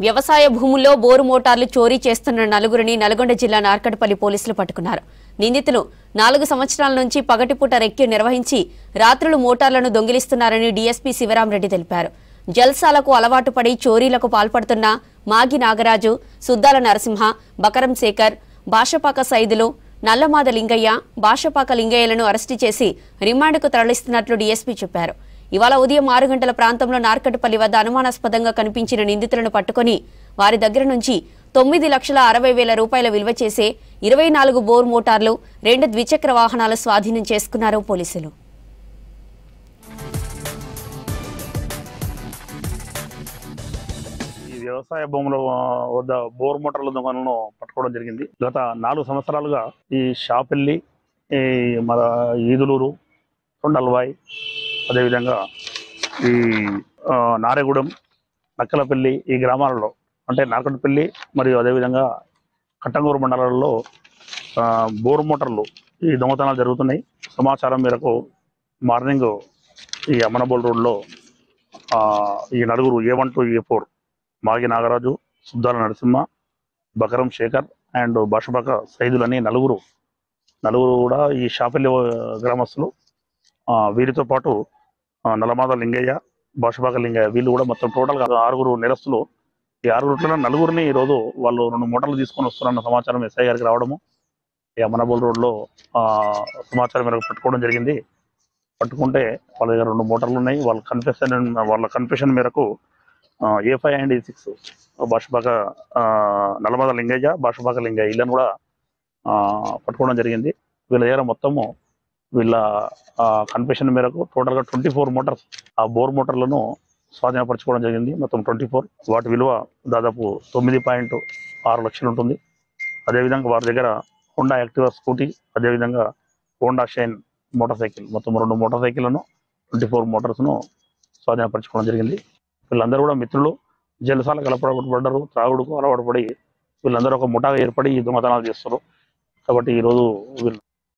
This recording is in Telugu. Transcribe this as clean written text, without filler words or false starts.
వ్యవసాయ భూముల్లో బోరు మోటార్లు చోరీ చేస్తున్న నలుగురిని నల్గొండ జిల్లా నార్కట్పల్లి పోలీసులు పట్టుకున్నారు. నిందితులు 4 సంవత్సరాల నుంచి పగటిపూట రెక్కి నిర్వహించి రాత్రులు మోటార్లను దొంగిలిస్తున్నారని డీఎస్పీ శివరాంరెడ్డి తెలిపారు. జల్సాలకు అలవాటు పడి చోరీలకు పాల్పడుతున్న మాగి నాగరాజు, సుద్దాల నరసింహ, బకరం శేఖర్, భాషపాక సైదులు, నల్లమాద లింగయ్య, భాషపాక లింగయ్యలను అరెస్టు చేసి రిమాండ్కు తరలిస్తున్నట్లు డీఎస్పీ చెప్పారు. ఇవాళ ఉదయం 6 గంటల ప్రాంతంలో నార్కట్పల్లి వద్ద అనుమానాస్పదంగా కనిపించిన నిందితులను పట్టుకుని వారి దగ్గర నుంచి 9,60,000 రూపాయల విలువ చేసే 24 బోర్ మోటార్లు, 2 ద్విచక్ర వాహనాలు స్వాధీనం చేసుకున్నారు పోలీసులు. వ్యవసాయ భూముల వద్ద బోర్ మోటార్ల దొంగలను పట్టుకోవడం జరిగింది. గత 4 సంవత్సరాలుగా ఈ షాపెల్లి, మన ఈదులూరు, తొండల్వాయి, అదేవిధంగా ఈ నారెగూడెం, నక్కలపల్లి ఈ గ్రామాలలో అంటే నార్కట్పల్లి మరియు అదేవిధంగా కట్టంగూరు మండలాల్లో బోర్ మోటార్లు ఈ దొంగతనాలు జరుగుతున్నాయి. సమాచారం మేరకు మార్నింగ్ ఈ అమ్మనబోల్ రోడ్లో ఈ నలుగురు A1 to A4 Magi Nagaraju, Suddala Narasimha, Bakaram Shekar and Bhashapaka సైదులని నలుగురు కూడా ఈ షాపెల్లి గ్రామస్తులు. వీరితో పాటు నల్లమాద లింగయ్య, భాషపాక లింగయ్య, వీళ్ళు కూడా మొత్తం టోటల్గా 6 నేరస్తులు. ఈ 6 నలుగురిని ఈరోజు వాళ్ళు 2 మోటార్లు తీసుకొని వస్తున్నారన్న సమాచారం ఎస్ఐ గారికి రావడము ఈ అమ్మనబోల్ రోడ్లో సమాచారం మేరకు పట్టుకోవడం జరిగింది. పట్టుకుంటే వాళ్ళ దగ్గర 2 మోటార్లు ఉన్నాయి. వాళ్ళ కన్ఫెషన్ మేరకు A5 and A6 Bhashapaka Nallamada Lingaiah, Bhashapaka Lingaiah వీళ్ళని కూడా పట్టుకోవడం జరిగింది. వీళ్ళ దగ్గర మొత్తము వీళ్ళ కన్ఫెషన్ మేరకు టోటల్గా 24 మోటార్స్ ఆ బోర్ మోటార్లను స్వాధీనపరచుకోవడం జరిగింది. మొత్తం 24. వాటి విలువ దాదాపు 9.6 లక్షలు ఉంటుంది. అదేవిధంగా వారి దగ్గర హోండా యాక్టివా స్కూటీ, అదేవిధంగా హోండా షైన్ మోటార్ సైకిల్, మొత్తం 2 మోటార్ సైకిళ్లను 24 మోటార్స్ను స్వాధీనపరచుకోవడం జరిగింది. వీళ్ళందరూ కూడా మిత్రులు, జలసాలకు అలవాటు పడ్డారు, త్రాగుడుకు అలవాటు పడి వీళ్ళందరూ ఒక ముఠాగా ఏర్పడి ఈ దొంగతనాలు చేస్తారు. కాబట్టి ఈరోజు వీళ్ళు